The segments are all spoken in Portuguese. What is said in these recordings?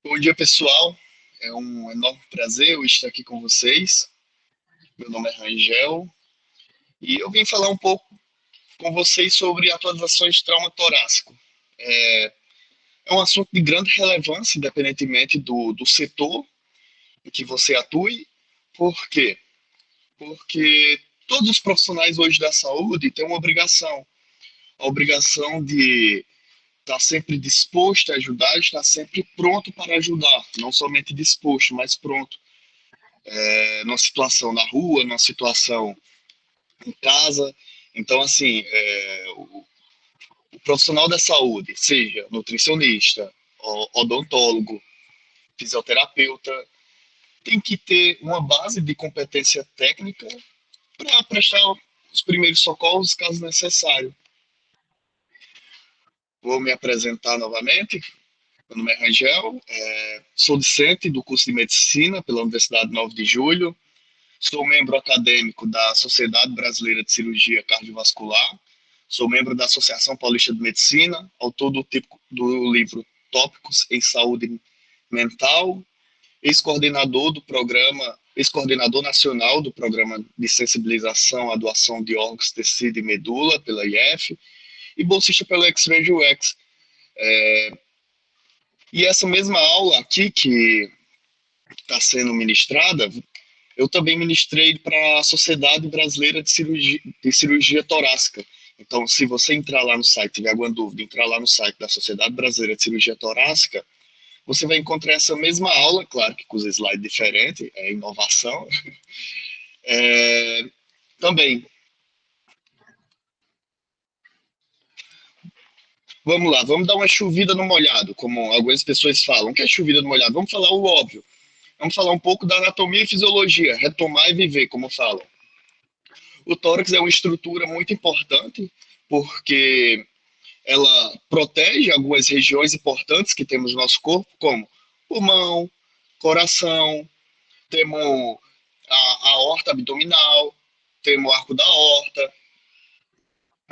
Bom dia, pessoal. É um enorme prazer eu estar aqui com vocês. Meu nome é Rangel e eu vim falar um pouco com vocês sobre atualizações de trauma torácico. É um assunto de grande relevância, independentemente do setor em que você atue. Por quê? Porque todos os profissionais hoje da saúde têm uma obrigação. A obrigação de estar sempre disposto a ajudar, estar sempre pronto para ajudar. Não somente disposto, mas pronto. Numa situação na rua, numa situação em casa. Então, assim, o profissional da saúde, seja nutricionista, odontólogo, fisioterapeuta, tem que ter uma base de competência técnica para prestar os primeiros socorros caso necessário. Vou me apresentar novamente. Meu nome é Rangel, sou discente do curso de Medicina pela Universidade 9 de Julho, sou membro acadêmico da Sociedade Brasileira de Cirurgia Cardiovascular, sou membro da Associação Paulista de Medicina, autor do livro Tópicos em Saúde Mental, ex-coordenador do programa, ex-coordenador nacional do programa de sensibilização à doação de órgãos, tecido e medula pela IF e bolsista pela X-Ray UX. E essa mesma aula aqui que está sendo ministrada, eu também ministrei para a Sociedade Brasileira de Cirurgia Torácica. Então, se você entrar lá no site, tiver alguma dúvida, entrar lá no site da Sociedade Brasileira de Cirurgia Torácica, você vai encontrar essa mesma aula, claro que com os slides diferentes, é inovação. É, também, vamos lá, vamos dar uma chovida no molhado, como algumas pessoas falam. O que é chovida no molhado? Vamos falar o óbvio. Vamos falar um pouco da anatomia e fisiologia, retomar e viver, como falam. O tórax é uma estrutura muito importante, porque ela protege algumas regiões importantes que temos no nosso corpo, como pulmão, coração, temos a aorta abdominal, temos o arco da aorta.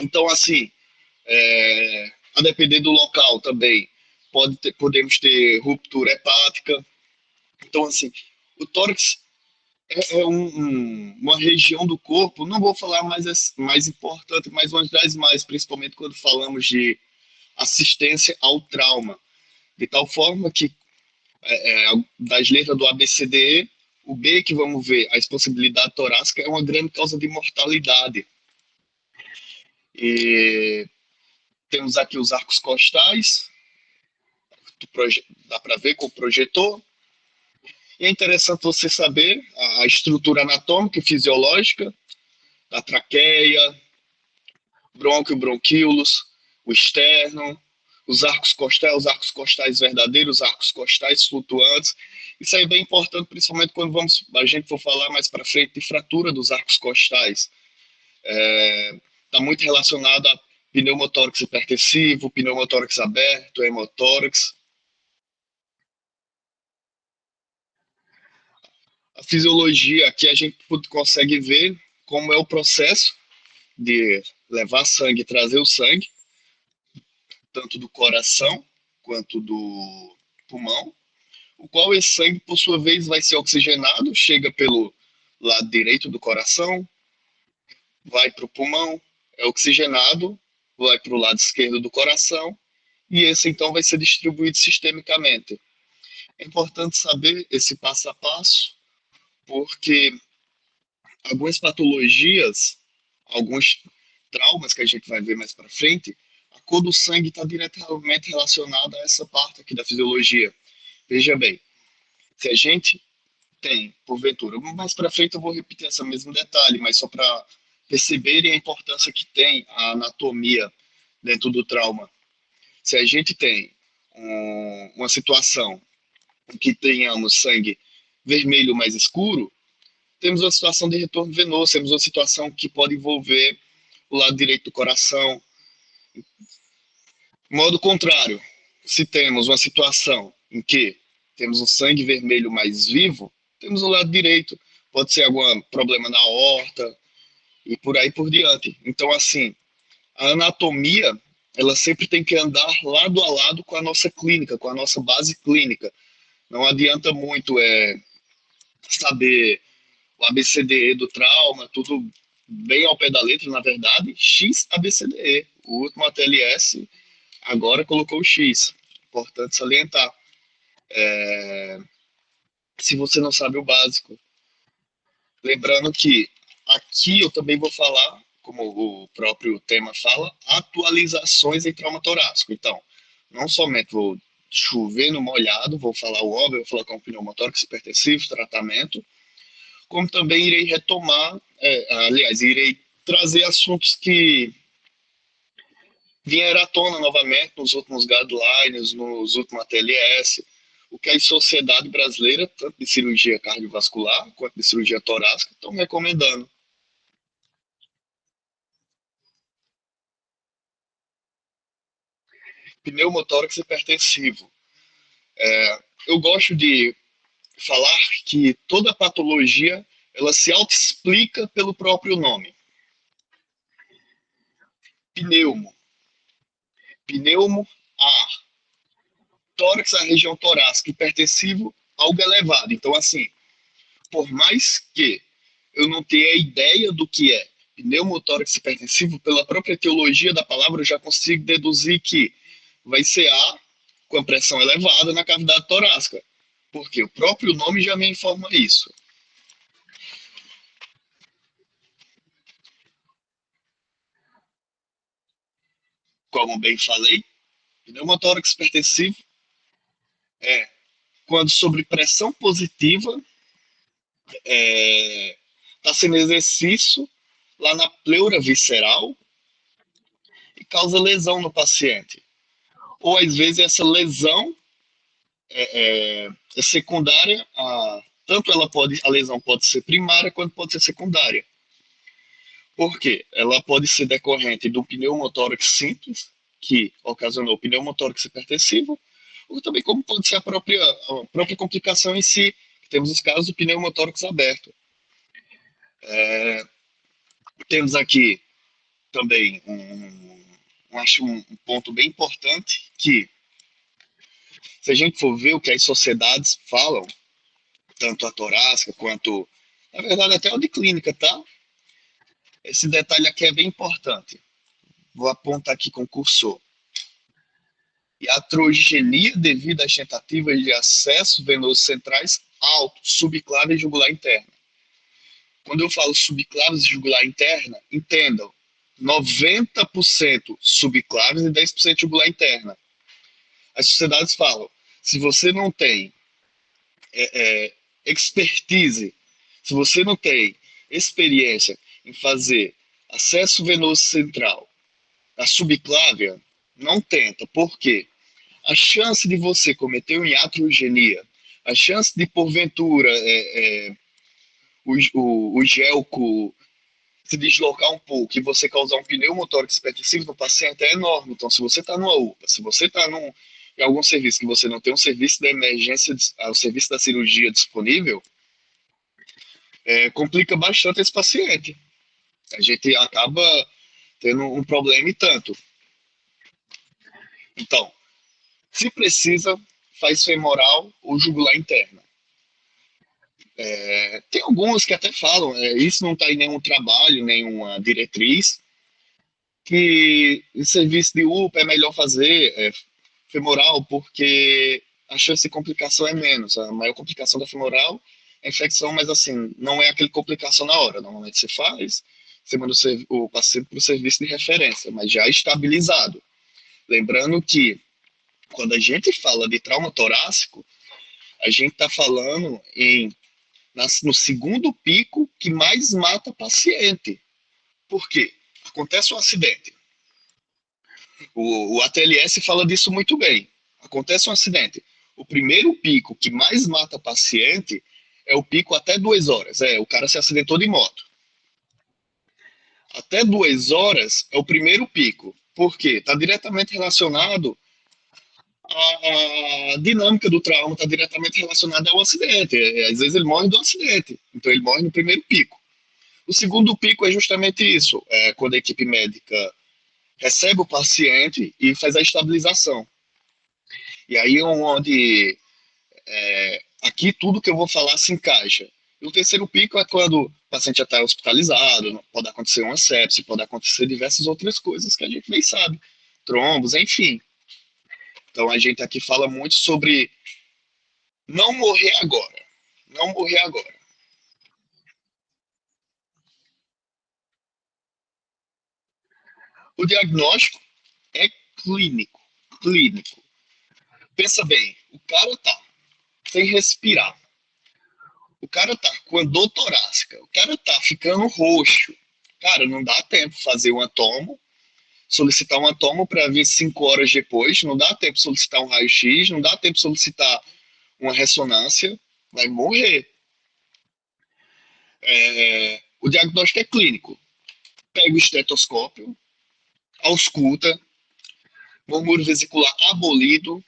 Então, assim, a depender do local também, podemos ter ruptura hepática. Então, assim, o tórax uma região do corpo, não vou falar mais importante, mas uma das mais, principalmente quando falamos de assistência ao trauma. De tal forma que, das letras do ABCDE, o B que vamos ver, a expansibilidade torácica é uma grande causa de mortalidade. E temos aqui os arcos costais, dá para ver com o projetor. E é interessante você saber a estrutura anatômica e fisiológica da traqueia, brônquio, bronquíolos, o externo, os arcos costais verdadeiros, os arcos costais flutuantes. Isso aí é bem importante, principalmente quando a gente for falar mais para frente de fratura dos arcos costais. Está muito relacionado a pneumotórax hipertensivo, pneumotórax aberto, hemotórax. A fisiologia, aqui a gente consegue ver como é o processo de levar sangue, trazer o sangue, tanto do coração quanto do pulmão, o qual esse sangue, por sua vez, vai ser oxigenado, chega pelo lado direito do coração, vai para o pulmão, é oxigenado, vai para o lado esquerdo do coração, e esse então vai ser distribuído sistemicamente. É importante saber esse passo a passo, porque algumas patologias, alguns traumas que a gente vai ver mais para frente, a cor do sangue está diretamente relacionada a essa parte aqui da fisiologia. Veja bem, se a gente tem, porventura, mais para frente eu vou repetir esse mesmo detalhe, mas só para perceberem a importância que tem a anatomia dentro do trauma. Se a gente tem uma situação em que tenhamos sangue vermelho mais escuro, temos uma situação de retorno venoso, temos uma situação que pode envolver o lado direito do coração. De modo contrário, se temos uma situação em que temos um sangue vermelho mais vivo, temos o lado direito. Pode ser algum problema na horta e por aí por diante. Então, assim, a anatomia, ela sempre tem que andar lado a lado com a nossa clínica, com a nossa base clínica. Não adianta muito saber o ABCDE do trauma, tudo bem ao pé da letra, na verdade, X ABCDE. O último ATLS agora colocou o X. Importante salientar. Se você não sabe o básico. Lembrando que aqui eu também vou falar, como o próprio tema fala, atualizações em trauma torácico. Então, não somente vou chover no molhado, vou falar o óbvio, vou falar com pneumotórax hipertensivo, tratamento, como também irei retomar, aliás, irei trazer assuntos que vieram à tona novamente nos últimos guidelines, nos últimos ATLS, o que a Sociedade Brasileira, tanto de cirurgia cardiovascular quanto de cirurgia torácica, estão recomendando. Pneumotórax hipertensivo. Eu gosto de falar que toda patologia ela se autoexplica pelo próprio nome. Pneumo. Pneumo, ar. Tórax, a região torácica. Hipertensivo, algo elevado. Então, assim, por mais que eu não tenha ideia do que é pneumotórax hipertensivo, pela própria etiologia da palavra, eu já consigo deduzir que vai ser ar com a pressão elevada na cavidade torácica. Porque o próprio nome já me informa isso. Como bem falei, pneumotórax hipertensivo é quando sobre pressão positiva está sendo exercício lá na pleura visceral e causa lesão no paciente. Ou às vezes essa lesão é secundária, tanto a lesão pode ser primária quanto pode ser secundária. Por quê? Ela pode ser decorrente do pneumotórax simples, que ocasionou pneumotórax hipertensivo, ou também como pode ser a própria complicação em si. Temos os casos do pneumotórax aberto. Temos aqui também acho um ponto bem importante, que se a gente for ver o que as sociedades falam, tanto a torácica quanto, na verdade, até o de clínica, tá? Esse detalhe aqui é bem importante. Vou apontar aqui com o cursor. Iatrogenia devido às tentativas de acesso venoso centrais alto, subclave e jugular interna. Quando eu falo subclaves e jugular interna, entendam, 90% subclaves e 10% jugular interna. As sociedades falam, se você não tem expertise, se você não tem experiência em fazer acesso venoso central, a subclávia, não tenta. Por quê? A chance de você cometer uma iatrogenia, a chance de, porventura, o gelco se deslocar um pouco e você causar um pneumotórax hipertensivo no paciente é enorme. Então, se você está numa UPA, se você está em algum serviço que você não tem um serviço da emergência, o serviço da cirurgia disponível, complica bastante esse paciente. A gente acaba tendo um problema e tanto. Então, se precisa, faz femoral ou jugular interna. Tem alguns que até falam, isso não está em nenhum trabalho, nenhuma diretriz, que em serviço de UPA é melhor fazer femoral porque a chance de complicação é menos. A maior complicação da femoral é a infecção, mas assim, não é aquele complicação na hora. Normalmente você faz, você manda o paciente para o serviço de referência, mas já estabilizado. Lembrando que quando a gente fala de trauma torácico, a gente está falando no segundo pico que mais mata paciente. Por quê? Acontece um acidente. O ATLS fala disso muito bem. Acontece um acidente. O primeiro pico que mais mata paciente é o pico até 2 horas. O cara se acidentou de moto. Até 2 horas é o primeiro pico. Por quê? Está diretamente relacionado à dinâmica do trauma, está diretamente relacionada ao acidente. Às vezes ele morre do acidente. Então ele morre no primeiro pico. O segundo pico é justamente isso. Quando a equipe médica recebe o paciente e faz a estabilização. E aí onde Aqui tudo que eu vou falar se encaixa. E o terceiro pico é quando o paciente já está hospitalizado, pode acontecer uma sepse, pode acontecer diversas outras coisas que a gente nem sabe, trombos, enfim. Então a gente aqui fala muito sobre não morrer agora, não morrer agora. O diagnóstico é clínico, clínico. Pensa bem, o cara tá sem respirar, o cara tá com a dor torácica, o cara tá ficando roxo. Cara, não dá tempo de fazer uma tomo, solicitar uma tomo para vir 5 horas depois, não dá tempo de solicitar um raio-x, não dá tempo de solicitar uma ressonância, vai morrer. O diagnóstico é clínico. Pega o estetoscópio, ausculta, murmúrio vesicular abolido,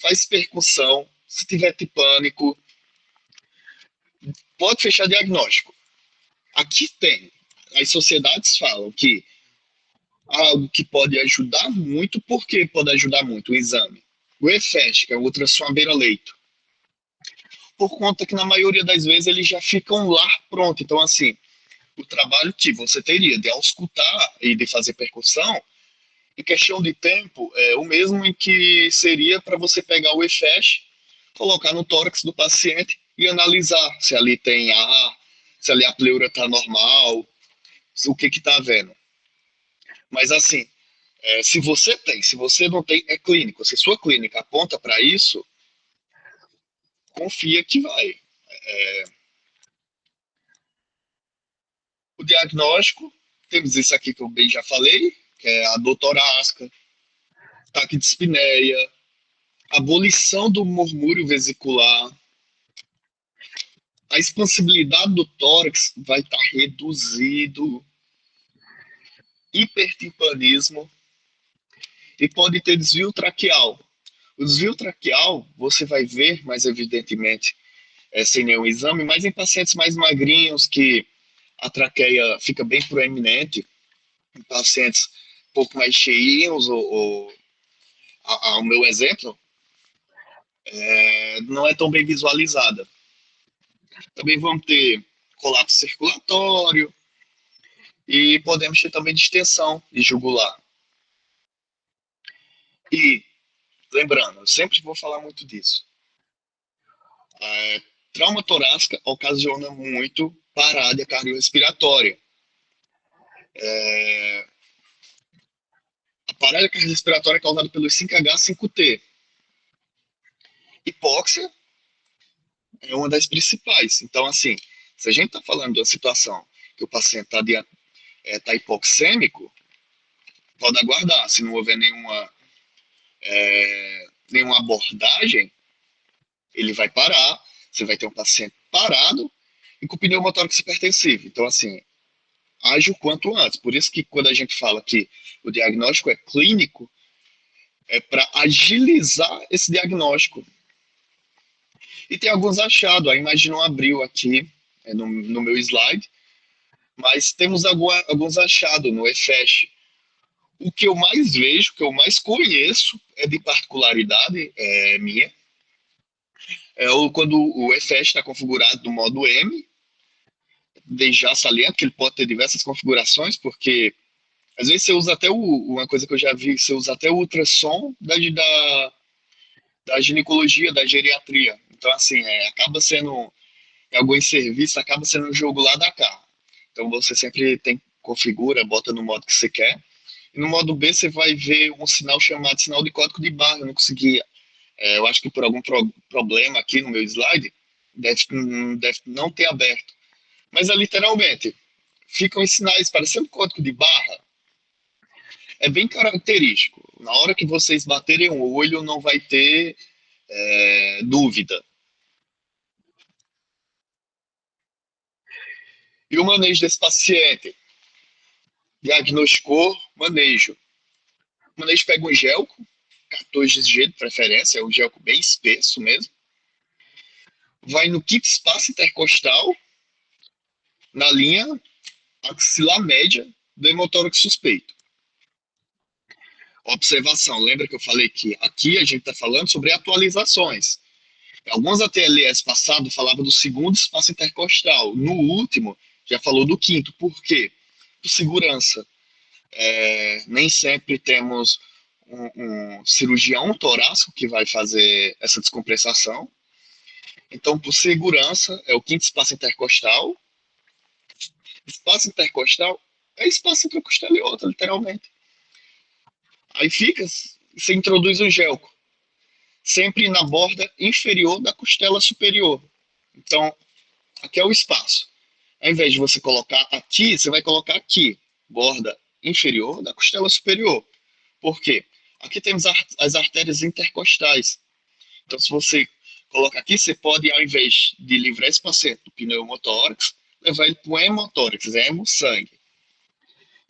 faz percussão, se tiver pânico, pode fechar diagnóstico. Aqui tem. As sociedades falam que algo que pode ajudar muito, por que pode ajudar muito o exame? O EFEST, que é o ultrassom à beira-leito. Por conta que na maioria das vezes eles já ficam lá pronto. Então, assim, o trabalho que você teria de auscultar e de fazer percussão, em questão de tempo, é o mesmo em que seria para você pegar o EFEST, colocar no tórax do paciente e analisar se ali tem ar, se ali a pleura está normal, o que está havendo. Mas assim, se você tem, se você não tem, é clínico. Se sua clínica aponta para isso, confia que vai. O diagnóstico, temos isso aqui que eu bem já falei, que é a dor torácica, ataque de espineia, abolição do murmúrio vesicular, a expansibilidade do tórax vai estar reduzido, hipertimpanismo e pode ter desvio traqueal. O desvio traqueal você vai ver mais evidentemente sem nenhum exame, mas em pacientes mais magrinhos que a traqueia fica bem proeminente, em pacientes um pouco mais cheinhos, ou ao meu exemplo, não é tão bem visualizada. Também vamos ter colapso circulatório e podemos ter também distensão de jugular. E, lembrando, eu sempre vou falar muito disso, trauma torácica ocasiona muito parada cardiorrespiratória. A parada cardiorrespiratória é causada pelos 5H5T. Hipóxia é uma das principais. Então, assim, se a gente está falando de uma situação que o paciente está hipoxêmico, pode aguardar. Se não houver nenhuma abordagem, ele vai parar, você vai ter um paciente parado e com pneumotórax hipertensivo. Então, assim, age o quanto antes. Por isso que quando a gente fala que o diagnóstico é clínico, é para agilizar esse diagnóstico. E tem alguns achados, a Imagine não abriu aqui no meu slide, mas temos alguns achados no EFESH. O que eu mais vejo, o que eu mais conheço, é de particularidade minha, quando o EFESH está configurado no modo M, desde já saliento que ele pode ter diversas configurações, porque às vezes você usa até uma coisa que eu já vi, você usa até o ultrassom da ginecologia, da geriatria. Então, assim, acaba sendo, em alguns serviços, acaba sendo um jogo lá da cá. Então, você sempre configura, bota no modo que você quer. E no modo B, você vai ver um sinal chamado sinal de código de barra. Eu não conseguia. Eu acho que por algum problema aqui no meu slide, deve não ter aberto. Mas é literalmente, ficam os sinais parecendo código de barra. É bem característico. Na hora que vocês baterem o olho, não vai ter dúvida. E o manejo desse paciente? Diagnosticou, manejo. O manejo pega um gelco, 14G de preferência, é um gelco bem espesso mesmo. Vai no kit espaço intercostal, na linha axilar média do hemotórax suspeito. Observação, lembra que eu falei que aqui a gente está falando sobre atualizações. Alguns ATLS passados falavam do segundo espaço intercostal. No último, já falou do quinto. Por quê? Por segurança. Nem sempre temos um cirurgião torácico que vai fazer essa descompensação. Então, por segurança, é o quinto espaço intercostal. Espaço intercostal é espaço entre uma costela e outra, literalmente. Aí você introduz o gelco, sempre na borda inferior da costela superior. Então, aqui é o espaço. Ao invés de você colocar aqui, você vai colocar aqui, borda inferior da costela superior. Por quê? Aqui temos as artérias intercostais. Então, se você coloca aqui, você pode, ao invés de livrar esse paciente do pneumotórax, levar ele para o hemotórax, hemo, sangue.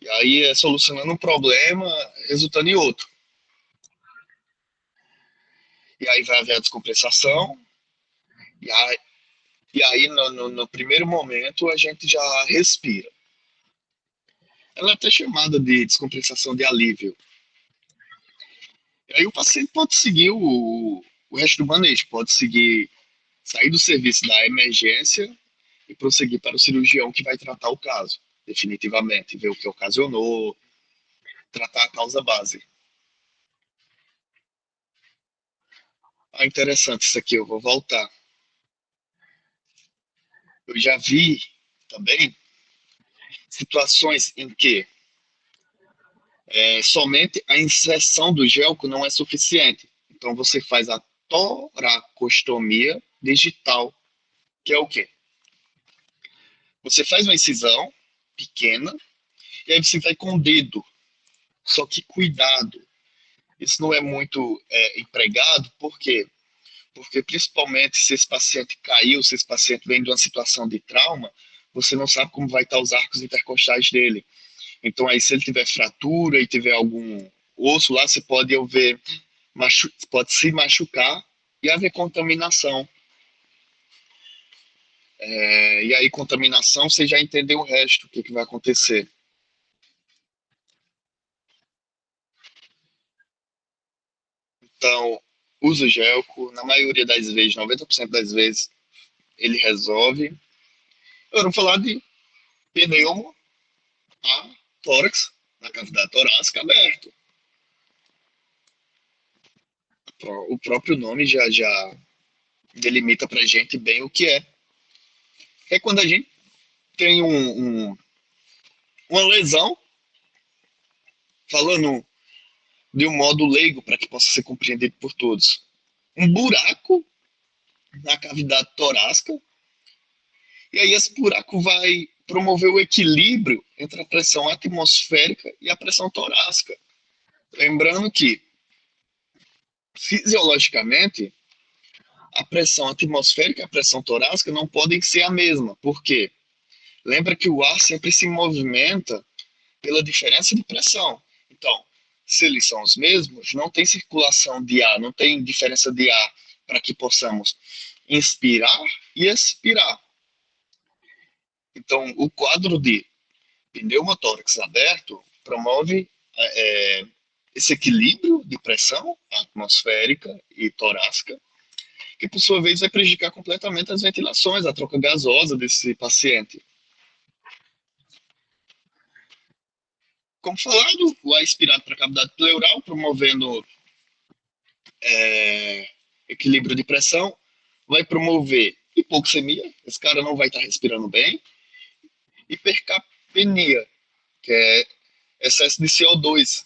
E aí é solucionando um problema, resultando em outro. E aí vai haver a descompensação, e aí no primeiro momento a gente já respira. Ela é até chamada de descompensação de alívio. E aí o paciente pode seguir o resto do manejo, pode seguir, sair do serviço da emergência e prosseguir para o cirurgião que vai tratar o caso, definitivamente, ver o que ocasionou, tratar a causa base. Ah, interessante isso aqui, eu vou voltar. Eu já vi também situações em que somente a inserção do gelco não é suficiente. Então você faz a toracostomia digital, que é o quê? Você faz uma incisão pequena e aí você vai com o dedo. Só que cuidado, isso não é muito empregado, por quê? Porque principalmente se esse paciente caiu, se esse paciente vem de uma situação de trauma, você não sabe como vai estar os arcos intercostais dele. Então aí se ele tiver fratura e tiver algum osso lá, você pode ver, pode se machucar e haver contaminação. E aí contaminação, você já entendeu o resto, o que vai acontecer. Então, usa o gelco, na maioria das vezes, 90% das vezes, ele resolve. Eu vou falar de pneumo a tórax, na cavidade torácica aberto. O próprio nome já delimita pra gente bem o que é. É quando a gente tem uma lesão, falando de um modo leigo para que possa ser compreendido por todos. Um buraco na cavidade torácica, e aí esse buraco vai promover o equilíbrio entre a pressão atmosférica e a pressão torácica. Lembrando que, fisiologicamente, a pressão atmosférica e a pressão torácica não podem ser a mesma. Por quê? Lembra que o ar sempre se movimenta pela diferença de pressão. Então, se eles são os mesmos, não tem circulação de ar, não tem diferença de ar para que possamos inspirar e expirar. Então, o quadro de pneumotórax aberto promove esse equilíbrio de pressão atmosférica e torácica, que por sua vez vai prejudicar completamente as ventilações, a troca gasosa desse paciente. Como falado, o ar expirado para a cavidade pleural, promovendo equilíbrio de pressão, vai promover hipoxemia, esse cara não vai estar respirando bem, hipercapnia, que é excesso de CO2.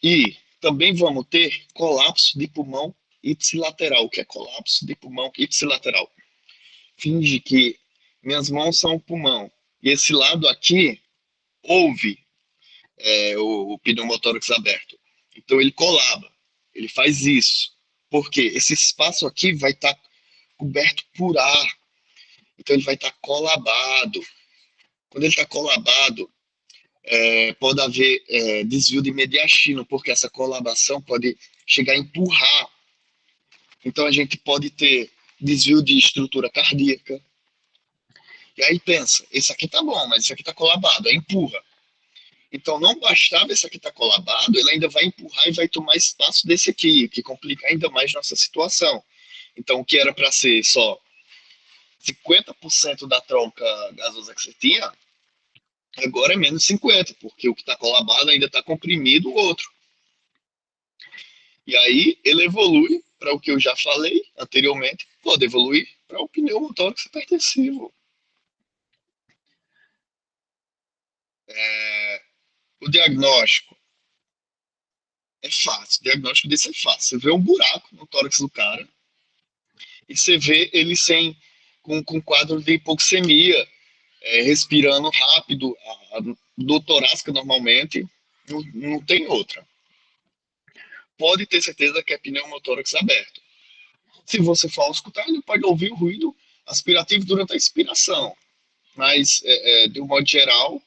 E também vamos ter colapso de pulmão ipsilateral. O que é colapso de pulmão ipsilateral? Finge que minhas mãos são o pulmão. E esse lado aqui ouve o pneumotórax aberto. Então ele colaba. Ele faz isso. Porque esse espaço aqui vai estar coberto por ar. Então ele vai estar colabado. Quando ele está colabado, pode haver desvio de mediastino, porque essa colabação pode chegar a empurrar. Então a gente pode ter desvio de estrutura cardíaca. E aí pensa, esse aqui tá bom, mas esse aqui tá colabado, aí empurra. Então, não bastava esse aqui estar colabado, ele ainda vai empurrar e vai tomar espaço desse aqui, que complica ainda mais nossa situação. Então, o que era para ser só 50% da troca gasosa que você tinha, agora é menos 50%, porque o que está colabado ainda está comprimido o outro. E aí ele evolui para o que eu já falei anteriormente, pode evoluir para o pneu motórico hipertensivo. O diagnóstico é fácil, o diagnóstico desse é fácil. Você vê um buraco no tórax do cara e você vê ele com quadro de hipoxemia, respirando rápido, a dor torácica normalmente, não tem outra. Pode ter certeza que é pneumotórax aberto. Se você for escutar, ele pode ouvir o ruído aspirativo durante a expiração, mas, de um modo geral,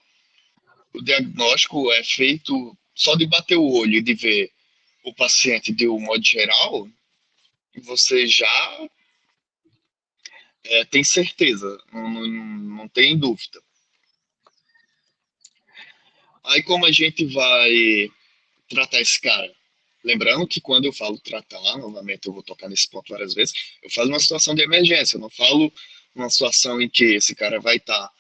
o diagnóstico é feito só de bater o olho e de ver o paciente de um modo geral, você já tem certeza, não tem dúvida. Aí como a gente vai tratar esse cara? Lembrando que quando eu falo tratar, novamente eu vou tocar nesse ponto várias vezes, eu falo uma situação de emergência, eu não falo uma situação em que esse cara vai estar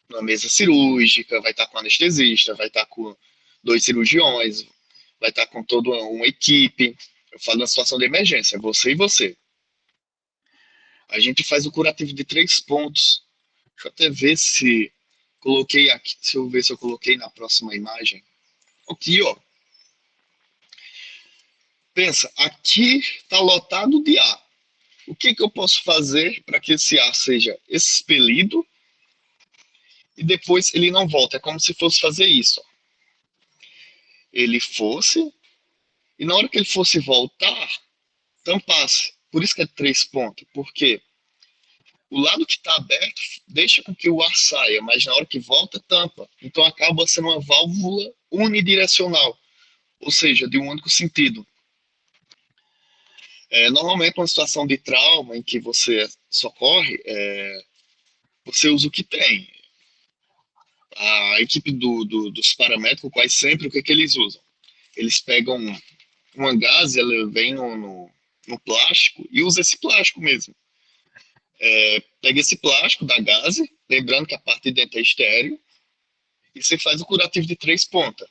numa mesa cirúrgica, vai estar com anestesista, vai estar com 2 cirurgiões, vai estar com toda uma equipe. Eu falo uma situação de emergência, você e você. A gente faz o curativo de 3 pontos. Deixa eu até ver se coloquei aqui, se eu ver se eu coloquei na próxima imagem. Aqui, ó. Pensa, aqui está lotado de ar. O que, que eu posso fazer para que esse ar seja expelido e depois ele não volta? É como se fosse fazer isso. Ó. Ele fosse, e na hora que ele fosse voltar, tampasse. Por isso que é 3 pontos, porque o lado que está aberto deixa com que o ar saia, mas na hora que volta, tampa. Então acaba sendo uma válvula unidirecional, ou seja, de um único sentido. Normalmente, uma situação de trauma em que você socorre, você usa o que tem. A equipe dos paramédicos, quase sempre, o que, que eles usam? Eles pegam uma gase, ela vem no plástico e usa esse plástico mesmo. Pega esse plástico da gase, lembrando que a parte de dentro é estéreo, e você faz o curativo de 3 pontas.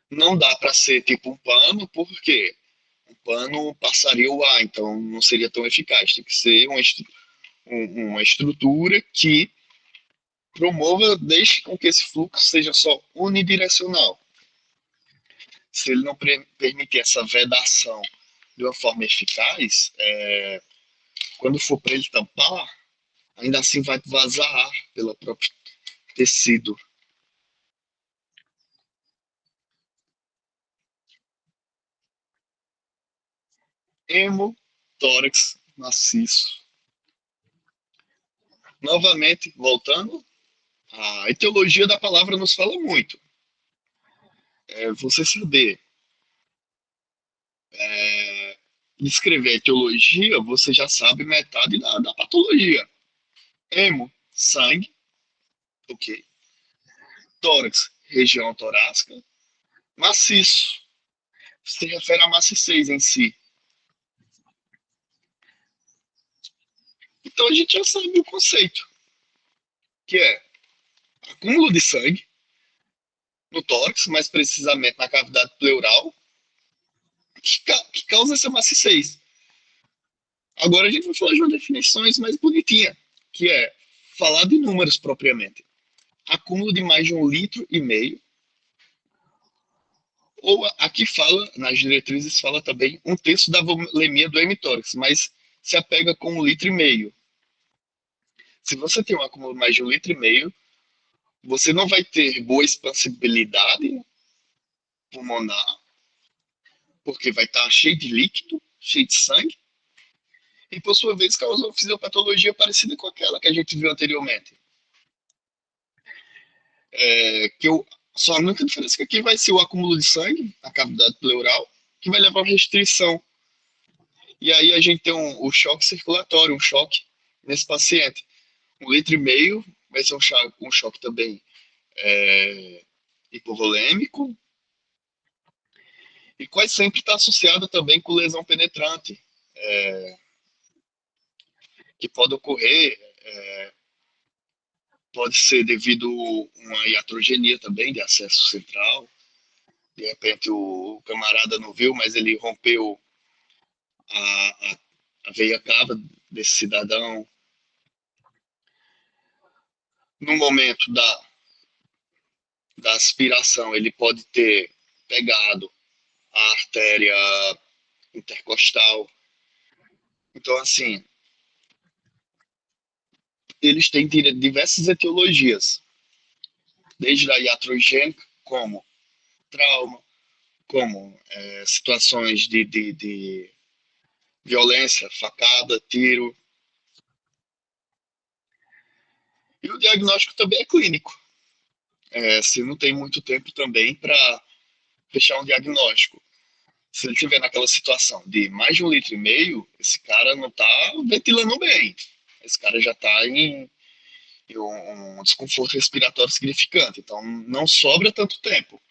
Não dá para ser tipo um pano, porque o pano passaria o ar, então não seria tão eficaz. Tem que ser uma estrutura que promova, deixe com que esse fluxo seja só unidirecional. Se ele não permitir essa vedação de uma forma eficaz, quando for para ele tampar, ainda assim vai vazar ar pelo próprio tecido. Hemotórax maciço. Novamente, voltando, a etiologia da palavra nos fala muito. Você saber descrever a etiologia, você já sabe metade da patologia. Hemo, sangue, ok. Tórax, região torácica. Maciço, se refere à maciçez em si. Então a gente já sabe o conceito, que é acúmulo de sangue no tórax, mais precisamente na cavidade pleural, que causa essa maciçez. Agora a gente vai falar de uma definições mais bonitinha, que é falar de números propriamente. Acúmulo de mais de 1,5 litro, ou aqui fala, nas diretrizes fala também 1/3 da volemia do hemitórax, mas se apega com 1,5 litro. Se você tem um acúmulo de mais de 1,5 litro, você não vai ter boa expansibilidade pulmonar, porque vai estar cheio de líquido, cheio de sangue, e por sua vez causa uma fisiopatologia parecida com aquela que a gente viu anteriormente. Só a única diferença é que aqui vai ser o acúmulo de sangue, a cavidade pleural, que vai levar a restrição. E aí a gente tem o choque circulatório, um choque nesse paciente. 1,5 litro vai ser um choque também hipovolêmico, e quase sempre está associada também com lesão penetrante, que pode ocorrer, pode ser devido a uma iatrogenia também de acesso central. De repente o camarada não viu, mas ele rompeu a veia cava desse cidadão. No momento da aspiração, ele pode ter pegado a artéria intercostal. Então, assim, eles têm diversas etiologias, desde a iatrogênica, como trauma, como situações de violência, facada, tiro. E o diagnóstico também é clínico. Se não tem muito tempo também para fechar um diagnóstico. Se ele estiver naquela situação de mais de 1,5 litro, esse cara não está ventilando bem. Esse cara já está em um desconforto respiratório significante. Então, não sobra tanto tempo.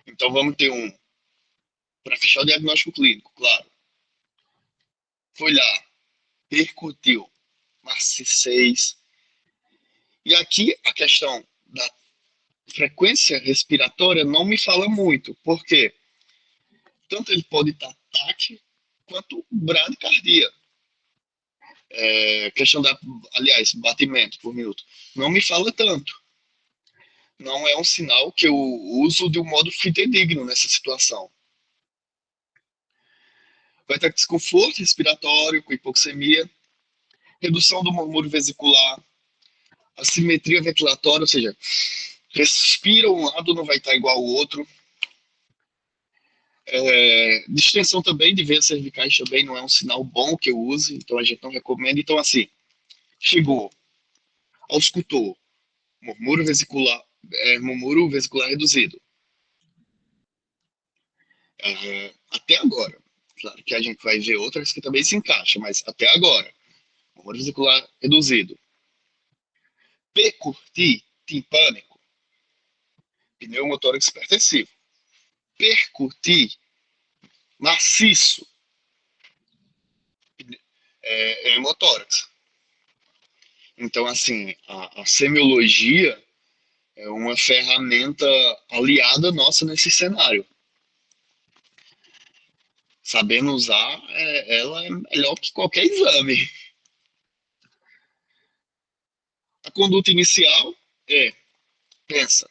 Então, vamos ter para fechar o diagnóstico clínico, claro. Foi lá, percutiu, maciçez. E aqui a questão da frequência respiratória não me fala muito, porque tanto ele pode estar TAC quanto bradicardia. Questão da, aliás, batimento por minuto. Não me fala tanto. Não é um sinal que eu uso de um modo fidedigno nessa situação. Vai estar com desconforto respiratório, com hipoxemia, redução do murmúrio vesicular, assimetria ventilatória, ou seja, respira um lado, não vai estar igual ao outro. Distensão também de veias cervicais também não é um sinal bom que eu use, então a gente não recomenda. Então, assim, chegou, auscultou, murmúrio vesicular reduzido. Até agora. Claro que a gente vai ver outras que também se encaixam, mas até agora, murmúrio vesicular reduzido. Percutir timpânico, pneumotórax hipertensivo. Percutir maciço, hemotórax. Então, assim, a semiologia é uma ferramenta aliada nossa nesse cenário. Sabendo usar, ela é melhor que qualquer exame. A conduta inicial pensa,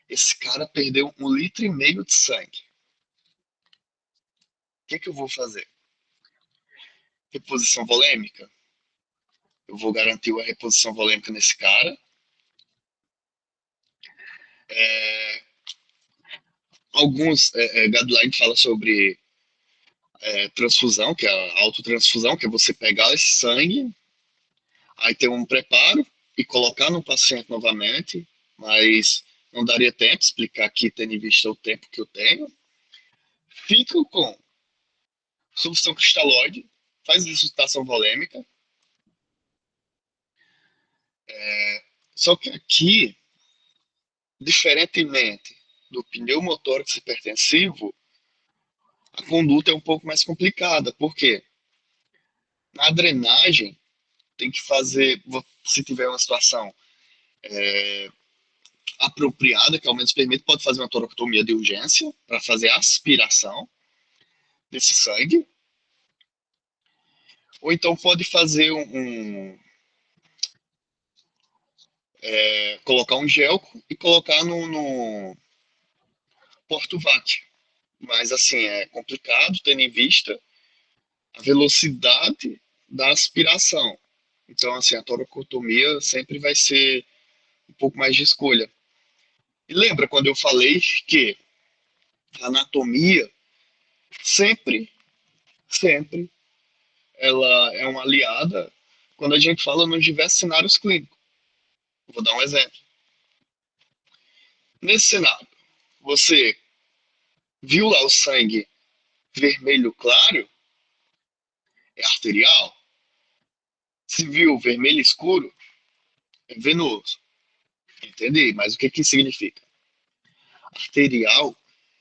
esse cara perdeu 1,5 litro de sangue. O que eu vou fazer? Reposição volêmica? Eu vou garantir a reposição volêmica nesse cara. Alguns guidelines falam sobre transfusão, que é a autotransfusão, que é você pegar esse sangue, aí ter um preparo e colocar no paciente novamente, mas não daria tempo explicar aqui, tendo em vista o tempo que eu tenho. Fica com solução cristalóide, faz ressuscitação volêmica. Só que aqui, diferentemente do pneumotórax hipertensivo, a conduta é um pouco mais complicada. Por quê? Na drenagem, tem que fazer, se tiver uma situação apropriada, que ao menos permite, pode fazer uma toracotomia de urgência para fazer a aspiração desse sangue. Ou então pode fazer colocar um gel e colocar no porto-vac. Mas assim, é complicado, tendo em vista a velocidade da aspiração. Então, assim, a toracotomia sempre vai ser um pouco mais de escolha. E lembra quando eu falei que a anatomia sempre, sempre, ela é uma aliada quando a gente fala nos diversos cenários clínicos. Vou dar um exemplo. Nesse cenário, você viu lá o sangue vermelho claro, é arterial. Se viu vermelho escuro, é venoso. Entendi, mas o que que significa? Arterial,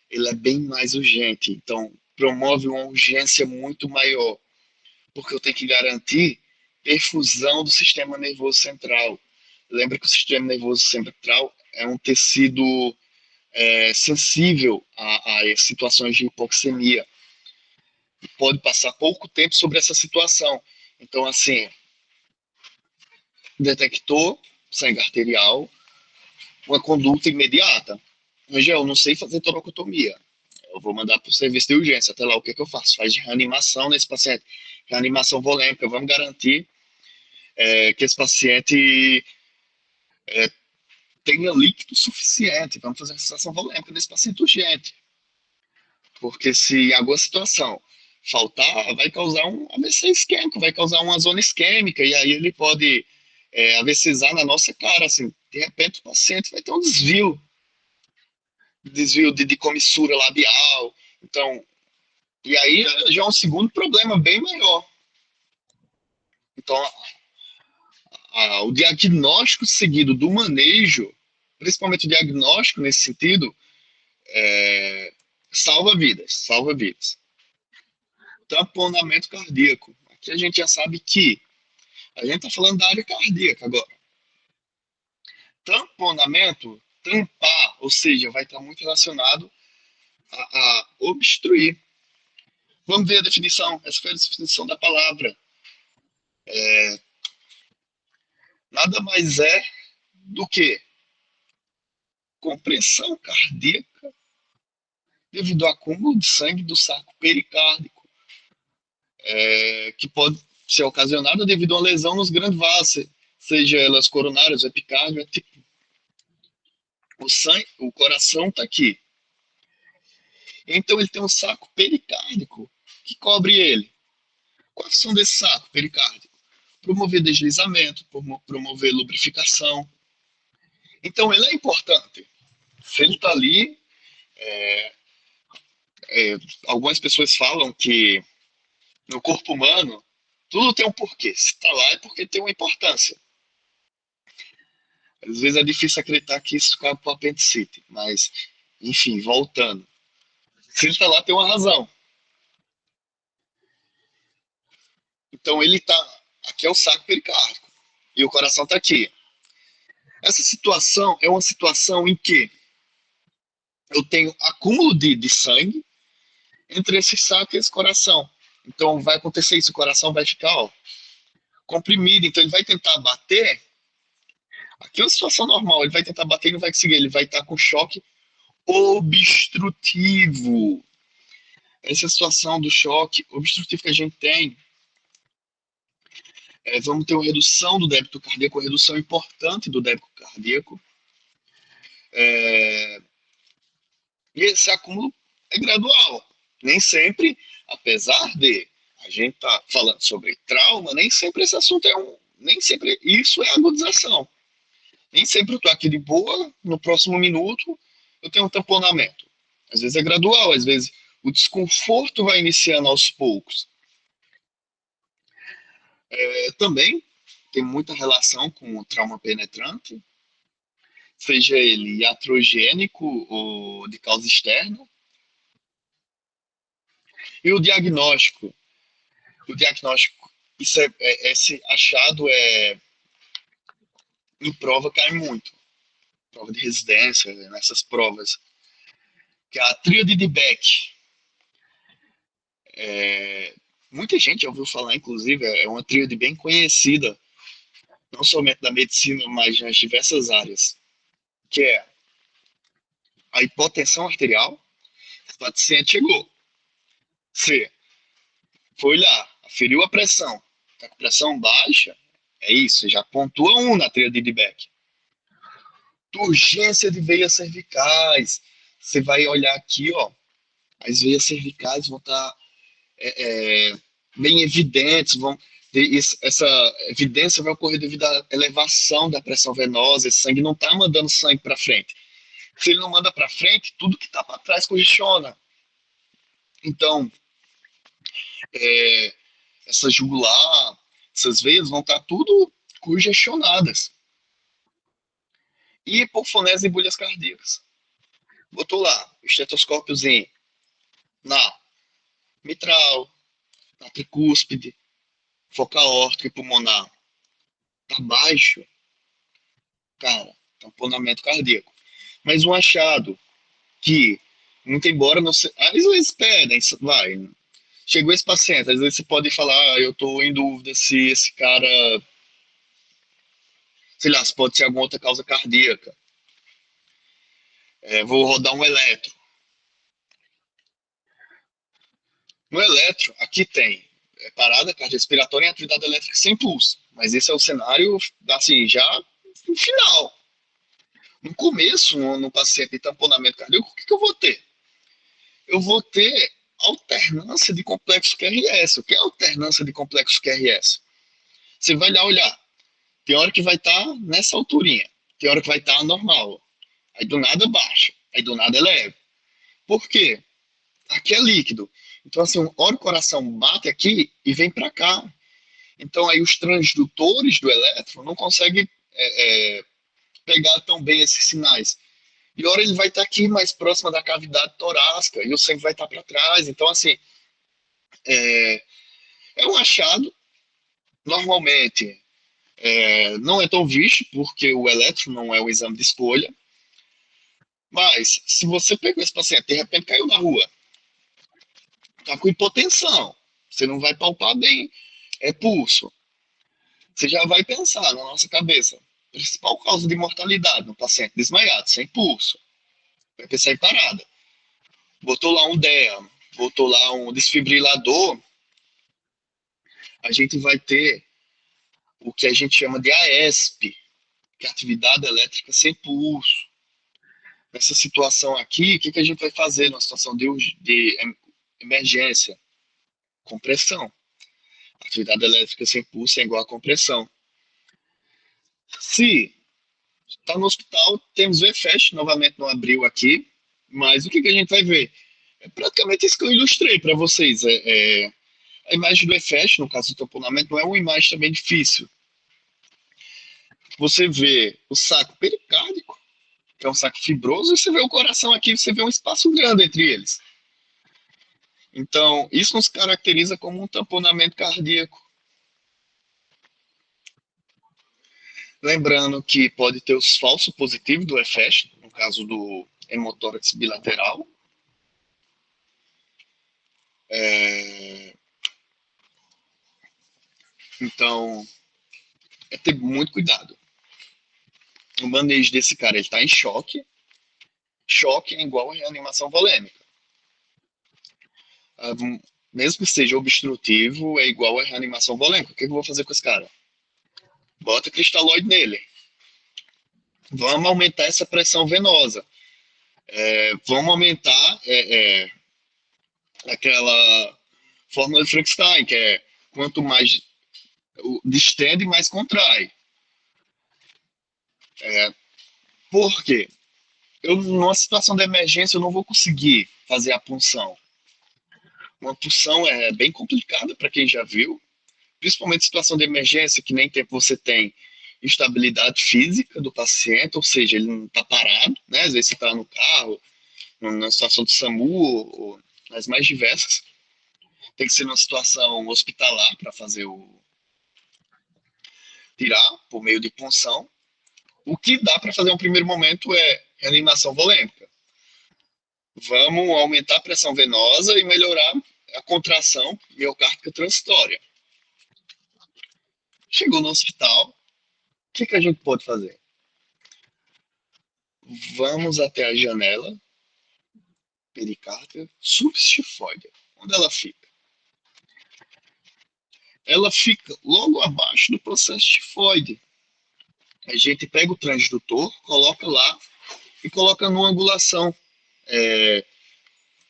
ele é bem mais urgente, então promove uma urgência muito maior, porque eu tenho que garantir perfusão do sistema nervoso central. Lembra que o sistema nervoso central é um tecido sensível a situações de hipoxemia. Pode passar pouco tempo sobre essa situação. Então, assim, detectou sangue arterial, uma conduta imediata. Angel, eu não sei fazer toracotomia. Eu vou mandar para o serviço de urgência. Até lá, o que, é que eu faço? Faz de reanimação nesse paciente. Reanimação volêmica. Vamos garantir que esse paciente tenha líquido suficiente. Vamos fazer a resuscitação volêmica nesse paciente urgente. Porque se em alguma situação faltar, vai causar um AVC isquêmico, vai causar uma zona isquêmica, e aí ele pode AVCizar na nossa cara. Assim, de repente, o paciente vai ter um desvio de comissura labial. Então, e aí já é um segundo problema bem maior. Então, o diagnóstico seguido do manejo, principalmente o diagnóstico nesse sentido, salva vidas, salva vidas. Tamponamento cardíaco. Aqui a gente já sabe que a gente está falando da área cardíaca agora. Tamponamento, tampar, ou seja, vai estar muito relacionado a obstruir. Vamos ver a definição. Essa foi a definição da palavra. Nada mais é do que compressão cardíaca devido ao acúmulo de sangue do saco pericárdico, que pode ser ocasionada devido a uma lesão nos grandes vasos, seja elas coronárias, epicárdio, tipo, o sangue, o coração está aqui. Então ele tem um saco pericárdico que cobre ele. Qual a função desse saco pericárdico? Promover deslizamento, promover lubrificação. Então ele é importante. Se ele está ali, algumas pessoas falam que no corpo humano tudo tem um porquê. Se está lá é porque tem uma importância. Às vezes é difícil acreditar que isso cabe para o apendicite, mas, enfim, voltando. Se ele está lá, tem uma razão. Então ele está. Aqui é o saco pericárdico e o coração está aqui. Essa situação é uma situação em que eu tenho acúmulo de sangue entre esse saco e esse coração. Então vai acontecer isso, o coração vai ficar comprimido, então ele vai tentar bater. Aqui é uma situação normal, ele vai tentar bater e não vai conseguir, ele vai estar com choque obstrutivo. Essa situação do choque obstrutivo que a gente tem, vamos ter uma redução do débito cardíaco, uma redução importante do débito cardíaco. E esse acúmulo é gradual. Nem sempre, apesar de a gente estar falando sobre trauma, nem sempre esse assunto nem sempre isso é agudização. Nem sempre eu estou aqui de boa, no próximo minuto eu tenho um tamponamento. Às vezes é gradual, às vezes o desconforto vai iniciando aos poucos. Também tem muita relação com o trauma penetrante, seja ele iatrogênico ou de causa externa. E o diagnóstico, esse achado em prova cai muito, prova de residência, nessas provas, que é a tríade de Beck. Muita gente já ouviu falar, inclusive, é uma tríade bem conhecida, não somente da medicina, mas nas diversas áreas, que é a hipotensão arterial, o paciente chegou, você foi lá, aferiu a pressão, está com pressão baixa, é isso, já pontua na tríade de Beck. Urgência de veias cervicais, você vai olhar aqui, ó, as veias cervicais vão estar bem evidentes, essa evidência vai ocorrer devido à elevação da pressão venosa, esse sangue não está mandando sangue para frente. Se ele não manda para frente, tudo que está para trás congestiona. Então, essa jugular, essas veias vão estar tudo congestionadas. hipofonese e bolhas cardíacas. Botou lá, estetoscópiozinho na mitral, na tricúspide, focal aórtica e pulmonar. Tá baixo, cara, tamponamento cardíaco. Mas um achado que, muito embora não se... Às vezes pedem, vai, chegou esse paciente, às vezes você pode falar, eu tô em dúvida se esse cara, sei lá, se pode ser alguma outra causa cardíaca. Vou rodar um eletro. No eletro, aqui tem parada cardiorrespiratória em atividade elétrica sem pulso. Mas esse é o cenário, assim, já no final. No começo, no paciente de tamponamento cardíaco, o que eu vou ter? Eu vou ter alternância de complexo QRS. O que é alternância de complexo QRS? Você vai lá olhar. Tem hora que vai estar nessa alturinha. Tem hora que vai estar normal. Aí do nada baixa. Aí do nada eleva. Por quê? Aqui é líquido. Então, assim, hora o coração bate aqui e vem para cá. Então, aí os transdutores do elétron não conseguem pegar tão bem esses sinais. E hora ele vai estar aqui mais próxima da cavidade torácica e o sangue vai estar para trás. Então, assim, é um achado. Normalmente, não é tão visto, porque o eletro não é um exame de escolha. Mas, se você pegou esse paciente, de repente caiu na rua, tá com hipotensão, você não vai palpar bem pulso. Você já vai pensar na nossa cabeça, principal causa de mortalidade no paciente desmaiado, sem pulso. Vai pensar em parada. Botou lá um DEA, botou lá um desfibrilador, a gente vai ter o que a gente chama de AESP, que é atividade elétrica sem pulso. Nessa situação aqui, o que a gente vai fazer numa situação de emergência? Compressão. Atividade elétrica sem pulso é igual a compressão. Se está no hospital, temos o EFEST, novamente no abril aqui, mas o que a gente vai ver? É praticamente isso que eu ilustrei para vocês. A imagem do EFEST, no caso do tamponamento, não é uma imagem também difícil. Você vê o saco pericárdico, que é um saco fibroso, e você vê o coração aqui, você vê um espaço grande entre eles. Então, isso nos caracteriza como um tamponamento cardíaco. Lembrando que pode ter os falsos positivos do EFEST, no caso do hemotórax bilateral. Então, ter muito cuidado. O manejo desse cara, ele está em choque. Choque é igual a reanimação volêmica. Mesmo que seja obstrutivo, é igual a reanimação volêmica. O que eu vou fazer com esse cara? Bota cristalóide nele. Vamos aumentar essa pressão venosa. Vamos aumentar aquela fórmula de Frankenstein, que é quanto mais distende, mais contrai. Por quê? Numa situação de emergência, eu não vou conseguir fazer a punção. Uma punção é bem complicada para quem já viu, principalmente em situação de emergência, que nem tempo você tem estabilidade física do paciente, ou seja, ele não está parado, né? Às vezes você está no carro, na situação de SAMU, ou nas mais diversas. Tem que ser numa situação hospitalar para fazer tirar por meio de punção. O que dá para fazer um primeiro momento é reanimação volêmica. Vamos aumentar a pressão venosa e melhorar a contração miocárdica transitória. Chegou no hospital, o que a gente pode fazer? Vamos até a janela pericárdica substifoide. Onde ela fica? Ela fica logo abaixo do processo tifoide. A gente pega o transdutor, coloca lá e coloca numa angulação.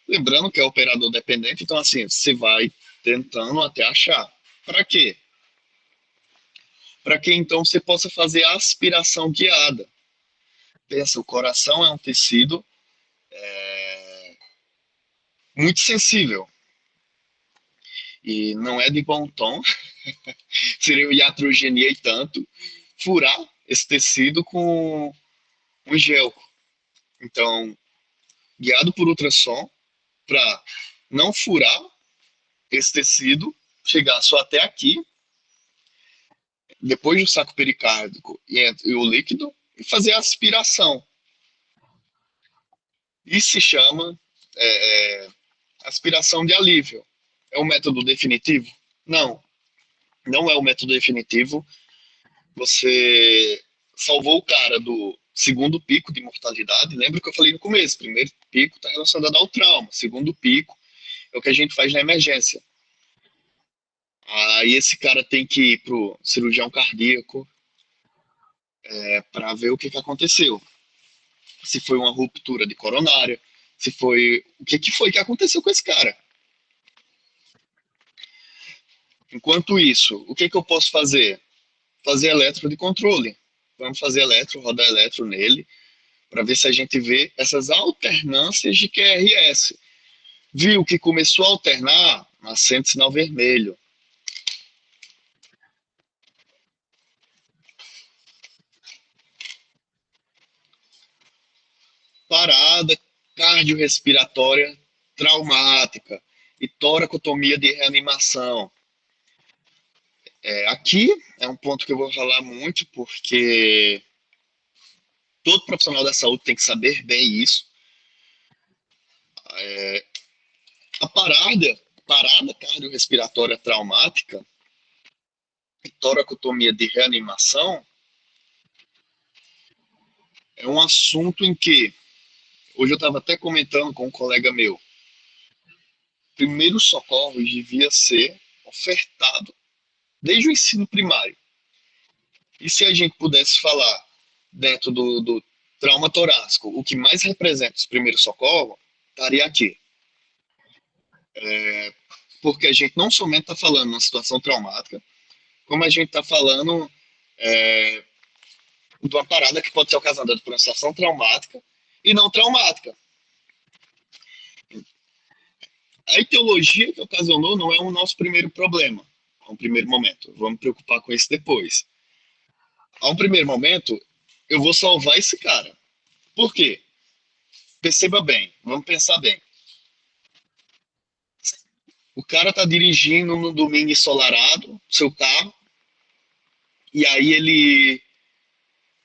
Lembrando que é operador dependente, então assim, você vai tentando até achar. Para quê? Para que então você possa fazer a aspiração guiada. Pensa, o coração é um tecido muito sensível. E não é de bom tom, seria o iatrogenia e tanto, furar esse tecido com um gel. Então, guiado por ultrassom, para não furar esse tecido, chegar só até aqui, depois do saco pericárdico e o líquido, e fazer a aspiração. Isso se chama aspiração de alívio. É o método definitivo? Não, não é o método definitivo. Você salvou o cara do segundo pico de mortalidade. Lembra que eu falei no começo? Primeiro pico está relacionado ao trauma. Segundo pico é o que a gente faz na emergência. Aí esse cara tem que ir pro cirurgião cardíaco para ver o que aconteceu. Se foi uma ruptura de coronária, se foi. O que foi que aconteceu com esse cara? Enquanto isso, o que eu posso fazer? Fazer eletro de controle. Vamos fazer eletro, rodar eletro nele, para ver se a gente vê essas alternâncias de QRS. Viu que começou a alternar, acende sinal vermelho. Parada cardiorrespiratória traumática e toracotomia de reanimação. Aqui é um ponto que eu vou falar muito, porque todo profissional da saúde tem que saber bem isso. A parada cardiorrespiratória traumática e toracotomia de reanimação é um assunto em que, hoje eu estava até comentando com um colega meu, primeiros socorros devia ser ofertado desde o ensino primário. E se a gente pudesse falar dentro do trauma torácico, o que mais representa os primeiros socorros, estaria aqui. Porque a gente não somente está falando uma situação traumática, como a gente está falando de uma parada que pode ser ocasionada por uma situação traumática e não traumática. A etiologia que ocasionou não é o nosso primeiro problema, a um primeiro momento. Vamos me preocupar com isso depois. A um primeiro momento, eu vou salvar esse cara. Por quê? Perceba bem, vamos pensar bem. O cara tá dirigindo no domingo ensolarado, seu carro, e aí ele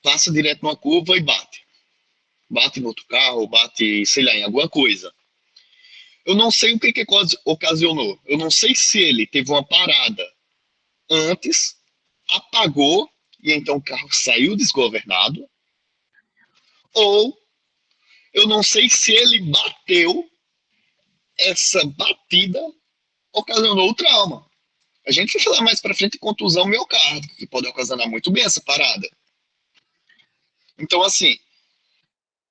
passa direto numa curva e bate. Bate no outro carro, bate, sei lá, em alguma coisa. Eu não sei o que ocasionou. Eu não sei se ele teve uma parada antes, apagou, e então o carro saiu desgovernado, ou eu não sei se ele bateu, essa batida ocasionou o trauma. A gente vai falar mais para frente de contusão miocárdica, que pode ocasionar muito bem essa parada. Então, assim,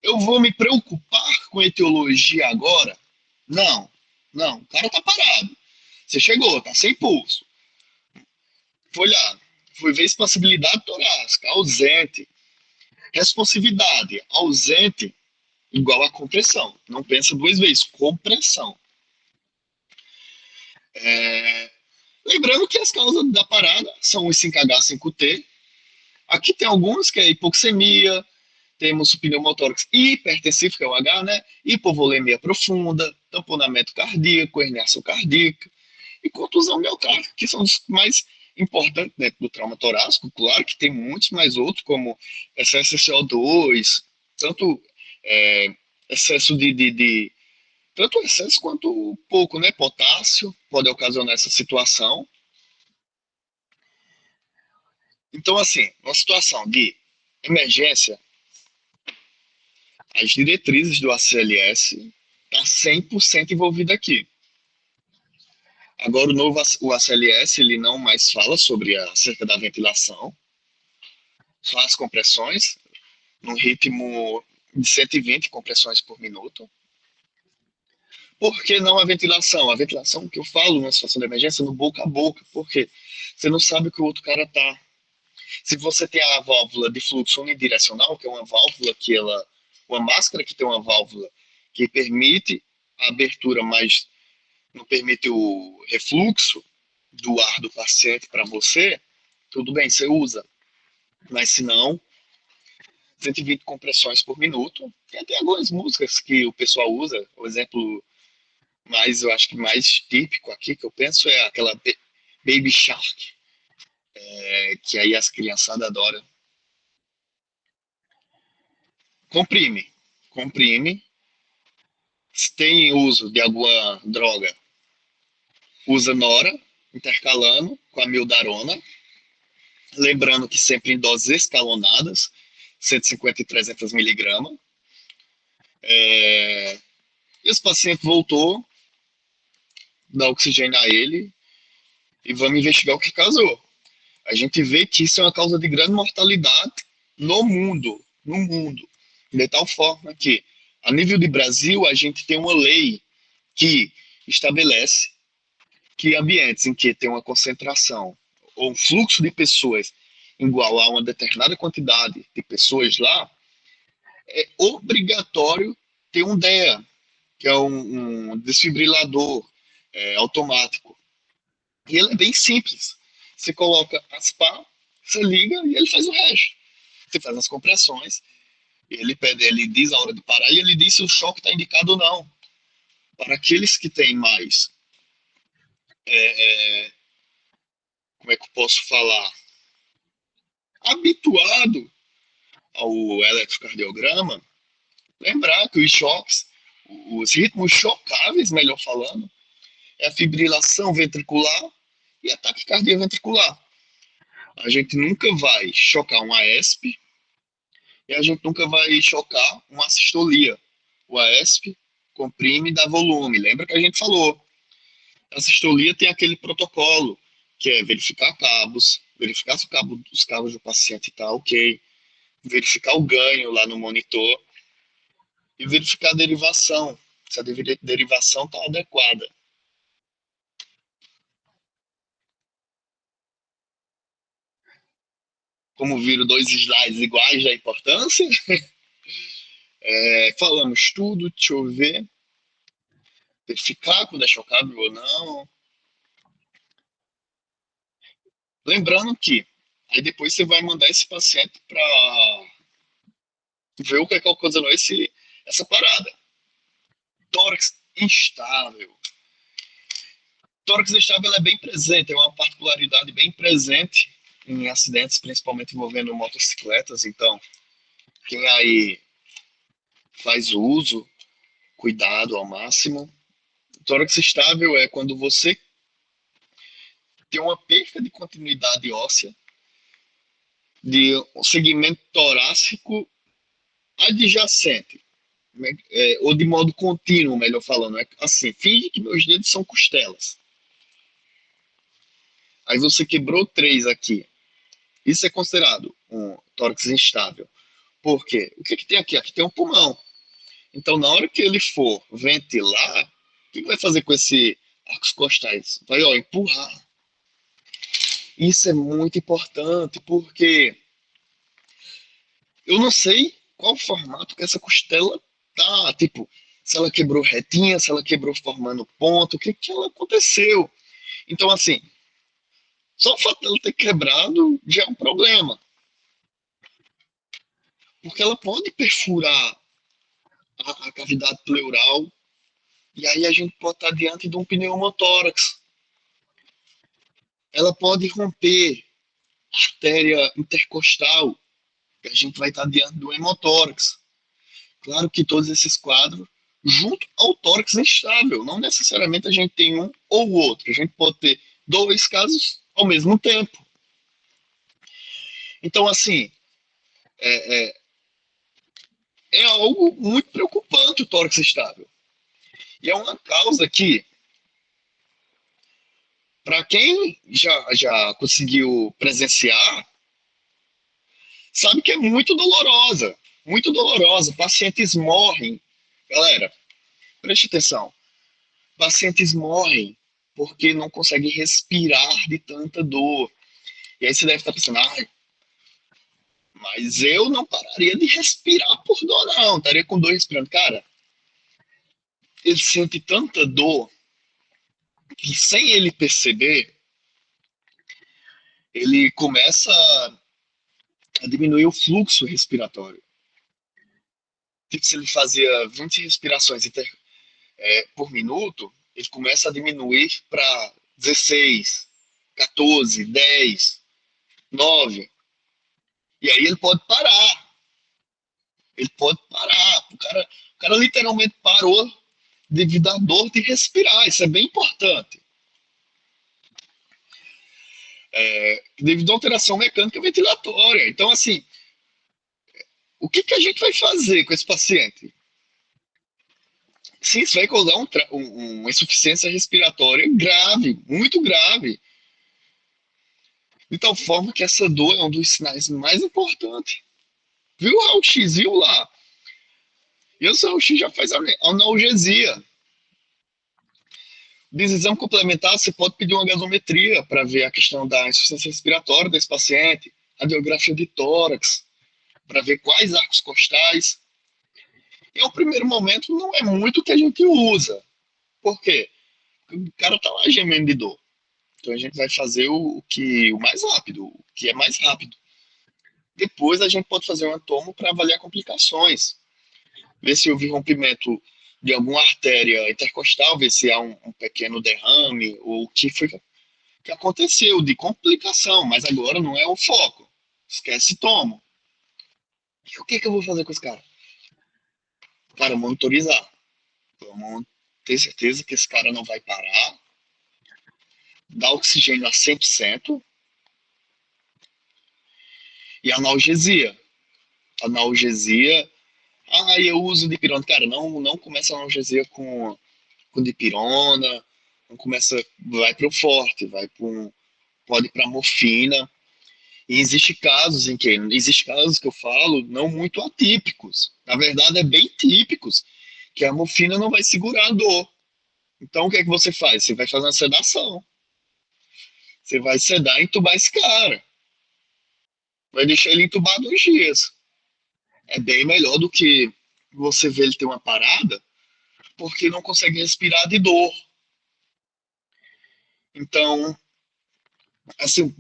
eu vou me preocupar com etiologia agora? Não, não. O cara tá parado. Você chegou, tá sem pulso. Foi lá, foi ver expansibilidade torácica, ausente. Responsividade, ausente, igual a compressão. Não pensa duas vezes, compressão. Lembrando que as causas da parada são os 5H5T. Aqui tem alguns que é hipoxemia, temos pneumotórax hipertensivo, que é o H, né? Hipovolemia profunda, tamponamento cardíaco, herniação cardíaca e contusão miocárdica, que são os mais importantes dentro do trauma torácico. Claro que tem muitos mais outros, como excesso de CO2, tanto excesso de tanto excesso quanto pouco, né? Potássio pode ocasionar essa situação. Então, assim, uma situação de emergência, as diretrizes do ACLS está 100% envolvida aqui. Agora, o novo o ACLS, ele não mais fala sobre acerca da ventilação, só as compressões, no ritmo de 120 compressões por minuto. Por que não a ventilação? A ventilação que eu falo numa situação de emergência no boca a boca, porque você não sabe o que o outro cara tá. Se você tem a válvula de fluxo unidirecional, que é uma válvula que ela, uma máscara que tem uma válvula que permite a abertura, mas não permite o refluxo do ar do paciente para você, tudo bem, você usa. Mas se não, 120 compressões por minuto. Tem até algumas músicas que o pessoal usa. O exemplo mais, eu acho que mais típico aqui que eu penso é aquela Baby Shark, que aí as criançadas adoram. Comprime, comprime. Se tem uso de alguma droga, usa Nora, intercalando com a mildarona. Lembrando que sempre em doses escalonadas, 150 e 300 miligramas. Esse paciente voltou, dá oxigênio a ele e vamos investigar o que causou. A gente vê que isso é uma causa de grande mortalidade no mundo, no mundo. De tal forma que, a nível de Brasil, a gente tem uma lei que estabelece que ambientes em que tem uma concentração ou um fluxo de pessoas igual a uma determinada quantidade de pessoas lá, é obrigatório ter um DEA, que é um desfibrilador automático. E ele é bem simples. Você coloca as pá, você liga e ele faz o resto. Você faz as compressões, ele diz a hora de parar e ele diz se o choque está indicado ou não. Para aqueles que têm mais, como é que eu posso falar, habituado ao eletrocardiograma, lembrar que os choques, os ritmos chocáveis, melhor falando, é a fibrilação ventricular e a taquicardia ventricular. A gente nunca vai chocar um AESP e a gente nunca vai chocar uma sistolia. O AESP comprime e dá volume. Lembra que a gente falou? A sistolia tem aquele protocolo, que é verificar cabos, verificar se os cabos do paciente está ok, verificar o ganho lá no monitor e verificar a derivação, se a derivação está adequada. Como viram dois slides iguais da importância, falamos tudo, deixa eu ver, verificar quando é chocável ou não. Lembrando que aí depois você vai mandar esse paciente para ver o que é que ocasionou essa parada. Tórax instável. Tórax instável é bem presente, é uma particularidade bem presente em acidentes, principalmente envolvendo motocicletas. Então, quem aí faz o uso, cuidado ao máximo. Tórax estável é quando você tem uma perda de continuidade óssea de um segmento torácico adjacente, né? Ou de modo contínuo, melhor falando. É assim, finge que meus dedos são costelas. Aí você quebrou três aqui. Isso é considerado um tórax instável. Por quê? O que tem aqui? Aqui tem um pulmão. Então, na hora que ele for ventilar, o que vai fazer com esse arcos costais? Vai, ó, empurrar. Isso é muito importante, porque eu não sei qual formato que essa costela tá. Tipo, se ela quebrou retinha, se ela quebrou formando ponto, o que que ela aconteceu. Então, assim, só o fato dela ter quebrado já é um problema. Porque ela pode perfurar a cavidade pleural e aí a gente pode estar diante de um pneumotórax. Ela pode romper a artéria intercostal e a gente vai estar diante do hemotórax. Claro que todos esses quadros, junto ao tórax instável, não necessariamente a gente tem um ou outro. A gente pode ter dois casos ao mesmo tempo. Então, assim, é, é, é algo muito preocupante o tórax instável. E é uma causa que, para quem já conseguiu presenciar, sabe que é muito dolorosa. Muito dolorosa. Pacientes morrem. Galera, preste atenção. Pacientes morrem porque não conseguem respirar de tanta dor. E aí você deve estar pensando, ah, mas eu não pararia de respirar por dor, não. Estaria com dor respirando. Cara, ele sente tanta dor que sem ele perceber, ele começa a diminuir o fluxo respiratório. Tipo, se ele fazia 20 respirações por minuto, ele começa a diminuir para 16, 14, 10, 9. E aí ele pode parar. Ele pode parar. O cara literalmente parou devido à dor de respirar. Isso é bem importante. Devido à alteração mecânica ventilatória. Então, assim, o que a gente vai fazer com esse paciente? Sim, isso vai causar uma insuficiência respiratória grave, muito grave. De tal forma que essa dor é um dos sinais mais importantes. Viu o raio-x, viu lá? E esse raio-x já faz analgesia. Exame complementar, você pode pedir uma gasometria para ver a questão da insuficiência respiratória desse paciente, radiografia de tórax, para ver quais arcos costais. Em um primeiro momento, não é muito que a gente usa. Por quê? Porque o cara tá lá gemendo de dor. Então a gente vai fazer o mais rápido, o que é mais rápido. Depois a gente pode fazer um tomo para avaliar complicações, ver se houve rompimento de alguma artéria intercostal, ver se há um pequeno derrame, ou o que foi que aconteceu de complicação, mas agora não é o foco. Esquece tomo. E o que eu vou fazer com esse cara? Cara, monitorizar. Vamos ter certeza que esse cara não vai parar, dar oxigênio a 100% e analgesia. Analgesia. Eu uso dipirona. Cara, não começa a analgesia com dipirona, não começa, vai para o forte, pode ir para morfina. E existe casos que eu falo não muito atípicos, na verdade é bem típicos, que a morfina não vai segurar a dor. Então o que é que você faz? Você vai fazer uma sedação, você vai sedar e entubar esse cara, vai deixar ele entubado uns dias. É bem melhor do que você ver ele ter uma parada porque não consegue respirar de dor. Então, assim,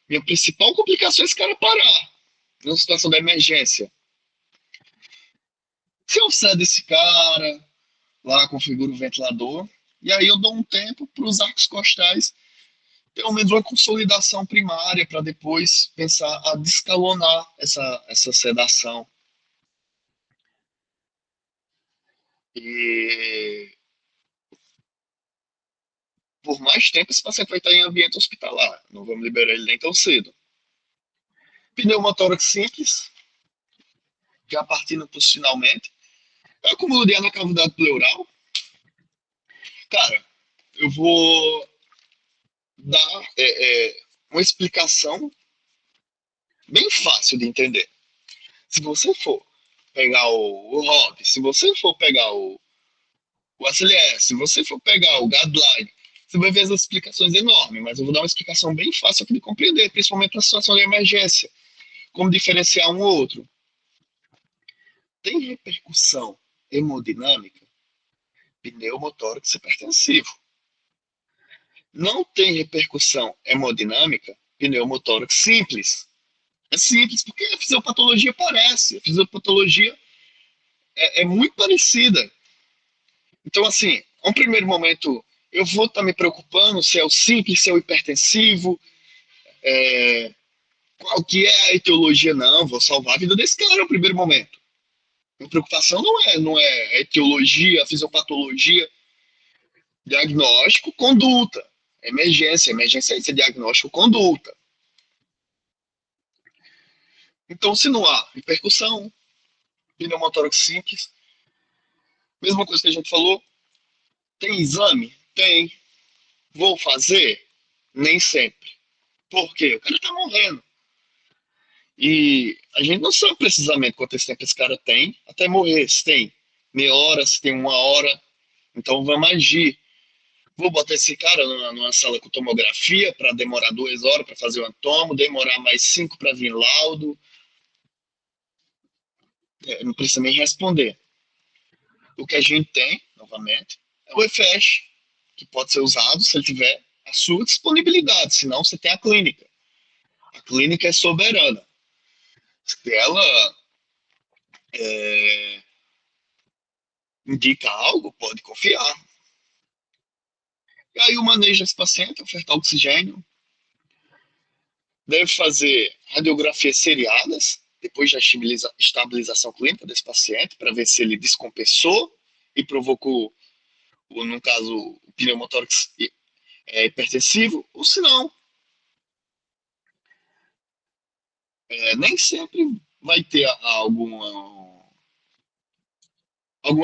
minha principal complicação é esse cara parar numa situação de emergência. Se eu cedo esse cara, lá configuro o ventilador, e aí eu dou um tempo para os arcos costais, pelo menos uma consolidação primária, para depois pensar a descalonar essa sedação. E por mais tempo esse paciente vai estar em ambiente hospitalar, não vamos liberar ele nem tão cedo. Pneumotórax simples, já partindo posicionalmente. Acúmulo de ar na cavidade pleural. Cara, eu vou dar uma explicação bem fácil de entender. Se você for pegar o ROB, se você for pegar o ACLS, se você for pegar o Guideline, você vai ver as explicações enormes, mas eu vou dar uma explicação bem fácil aqui de compreender, principalmente na situação de emergência. Como diferenciar um ou outro. Tem repercussão hemodinâmica? Pneumotórax hipertensivo. Não tem repercussão hemodinâmica? Pneumotórax simples. É simples, porque a fisiopatologia parece, a fisiopatologia é muito parecida. Então, assim, a um primeiro momento, eu vou estar me preocupando se é o simples, se é o hipertensivo, qual que é a etiologia, não, vou salvar a vida desse cara no primeiro momento. A preocupação não é a etiologia, a fisiopatologia, diagnóstico, conduta. Emergência é isso, é diagnóstico, conduta. Então, se não há repercussão, pneumotórax simples, mesma coisa que a gente falou, tem exame? Tem. Vou fazer? Nem sempre. Por quê? O cara tá morrendo. E a gente não sabe precisamente quanto tempo esse cara tem até morrer. Se tem meia hora, se tem uma hora. Então vamos agir. Vou botar esse cara numa sala com tomografia para demorar 2 horas para fazer o tomo, demorar mais 5 para vir laudo. Não precisa nem responder. O que a gente tem, novamente, é o EFESH, que pode ser usado se ele tiver a sua disponibilidade, senão você tem a clínica. A clínica é soberana. Se ela é, indica algo, pode confiar. E aí o manejo desse paciente, ofertar oxigênio, deve fazer radiografias seriadas, depois da estabilização clínica desse paciente, para ver se ele descompensou e provocou, no caso, o pneumotórax hipertensivo, ou se não, nem sempre vai ter alguma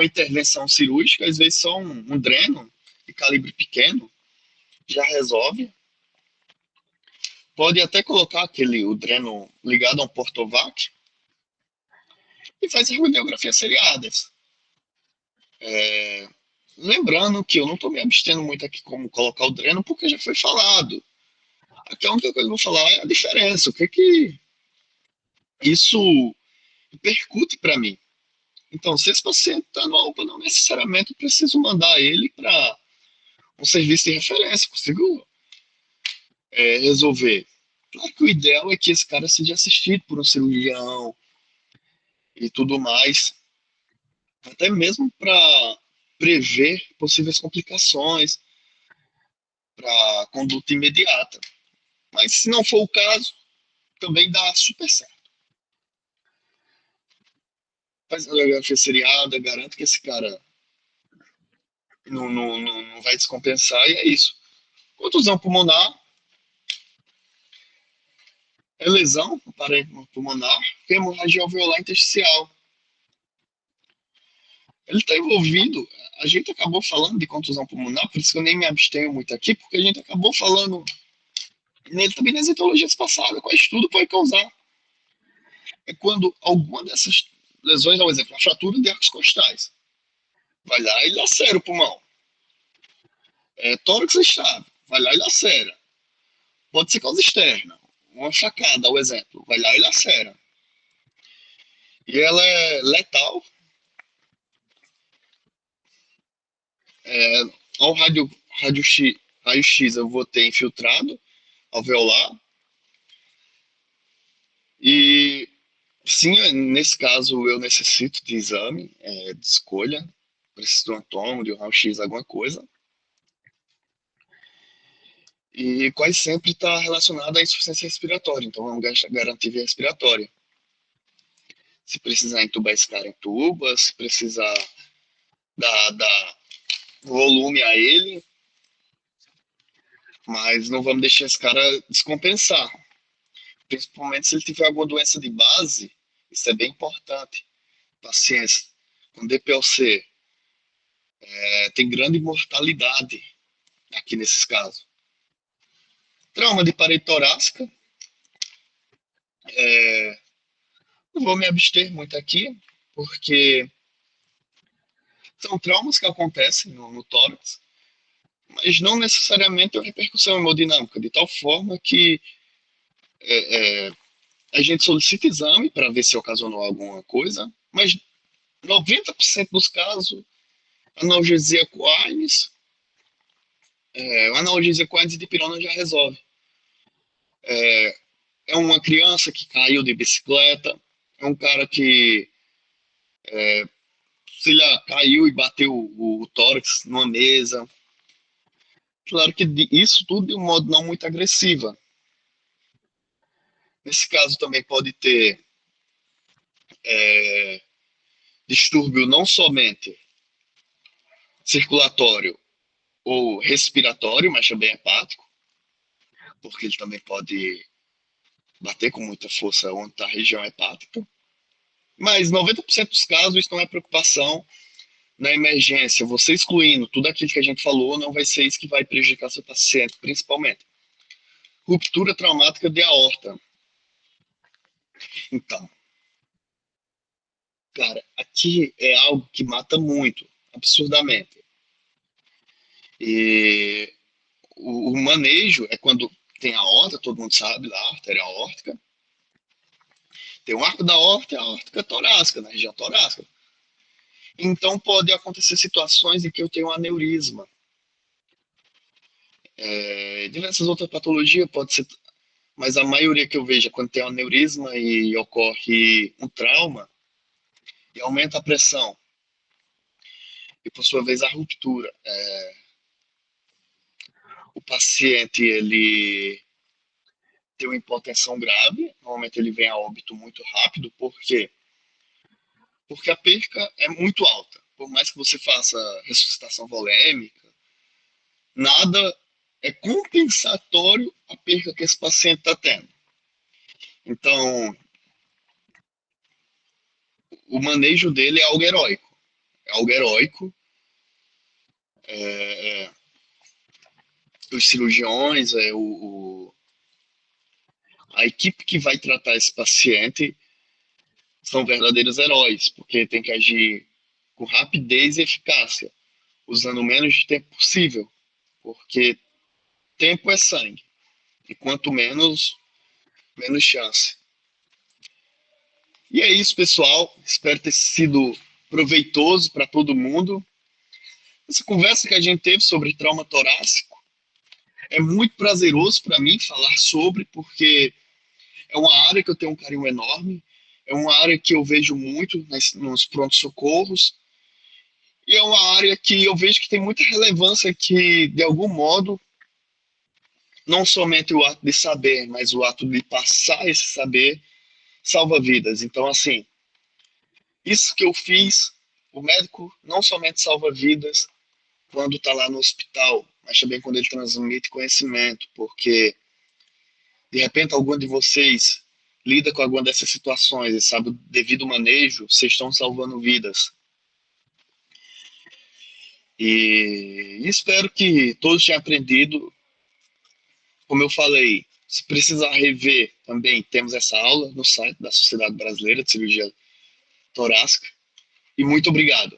intervenção cirúrgica, às vezes só um dreno de calibre pequeno já resolve. Pode até colocar o dreno ligado a um portovac e faz radiografias seriadas. É, lembrando que eu não estou me abstendo muito aqui como colocar o dreno, porque já foi falado. Aqui a única coisa que eu vou falar é a diferença, o que isso percute para mim. Então, se esse paciente está no UPA, não necessariamente eu preciso mandar ele para um serviço de referência, consigo resolver. Claro que o ideal é que esse cara seja assistido por um cirurgião e tudo mais, até mesmo para prever possíveis complicações para conduta imediata. Mas se não for o caso, também dá super certo. Faz a radiografia seriada, garanto que esse cara não vai descompensar e é isso. Contusão pulmonar, é lesão no parênquima pulmonar, hemorragia alveolar intersticial. Ele está envolvido, a gente acabou falando de contusão pulmonar, por isso que eu nem me abstenho muito aqui, porque a gente acabou falando nele também nas etiologias passadas, quais tudo pode causar. É quando alguma dessas lesões, por exemplo, a fratura de arcos costais, vai lá e lacera o pulmão. Tórax estável, vai lá e lacera. Pode ser causa externa, uma facada, ao exemplo, vai lá e lacera. E ela é letal. É, ao raio-x eu vou ter infiltrado alveolar. E sim, nesse caso eu necessito de exame, de escolha. Preciso de um tomo, de um raio-x, alguma coisa. E quase sempre está relacionado à insuficiência respiratória. Então vamos garantir via respiratória. Se precisar entubar esse cara, entuba. Se precisar dar volume a ele, mas não vamos deixar esse cara descompensar. Principalmente se ele tiver alguma doença de base, isso é bem importante. Pacientes com DPLC tem grande mortalidade aqui nesses casos. Trauma de parede torácica, não vou me abster muito aqui, porque são traumas que acontecem no tórax, mas não necessariamente tem repercussão hemodinâmica, de tal forma que a gente solicita exame para ver se ocasionou alguma coisa, mas 90% dos casos, analgesia com AINES, analgesia com AINES e dipirona já resolve. É uma criança que caiu de bicicleta, é um cara que se ele caiu e bateu o tórax numa mesa. Claro que isso tudo de um modo não muito agressiva. Nesse caso também pode ter distúrbio não somente circulatório ou respiratório, mas também hepático, porque ele também pode bater com muita força onde está a região hepática. Mas 90% dos casos isso não é preocupação. Na emergência, você excluindo tudo aquilo que a gente falou, não vai ser isso que vai prejudicar seu paciente, principalmente. Ruptura traumática de aorta. Então, cara, aqui é algo que mata muito, absurdamente. E o manejo é quando tem a aorta, todo mundo sabe lá, a artéria aórtica. Tem o arco da aorta e a aórtica torácica, na região torácica. Então pode acontecer situações em que eu tenho um aneurisma. Diversas outras patologias pode ser, mas a maioria que eu vejo é quando tem um aneurisma e ocorre um trauma, e aumenta a pressão, e por sua vez a ruptura. O paciente ele tem uma hipotensão grave, normalmente ele vem a óbito muito rápido, porque a perca é muito alta. Por mais que você faça ressuscitação volêmica, nada é compensatório a perca que esse paciente está tendo. Então, o manejo dele é algo heróico. É algo heróico. É, os cirurgiões, a equipe que vai tratar esse paciente são verdadeiros heróis, porque tem que agir com rapidez e eficácia, usando o menos de tempo possível, porque tempo é sangue, e quanto menos, menos chance. E é isso, pessoal. Espero ter sido proveitoso para todo mundo. Essa conversa que a gente teve sobre trauma torácico é muito prazeroso para mim falar sobre, porque é uma área que eu tenho um carinho enorme, é uma área que eu vejo muito nos prontos-socorros, e é uma área que eu vejo que tem muita relevância que, de algum modo, não somente o ato de saber, mas o ato de passar esse saber salva vidas. Então, assim, isso que eu fiz, o médico não somente salva vidas quando está lá no hospital, mas também quando ele transmite conhecimento, porque de repente algum de vocês lida com alguma dessas situações e sabe o devido manejo, vocês estão salvando vidas. E espero que todos tenham aprendido. Como eu falei, se precisar rever também, temos essa aula no site da Sociedade Brasileira de Cirurgia Torácica. E muito obrigado.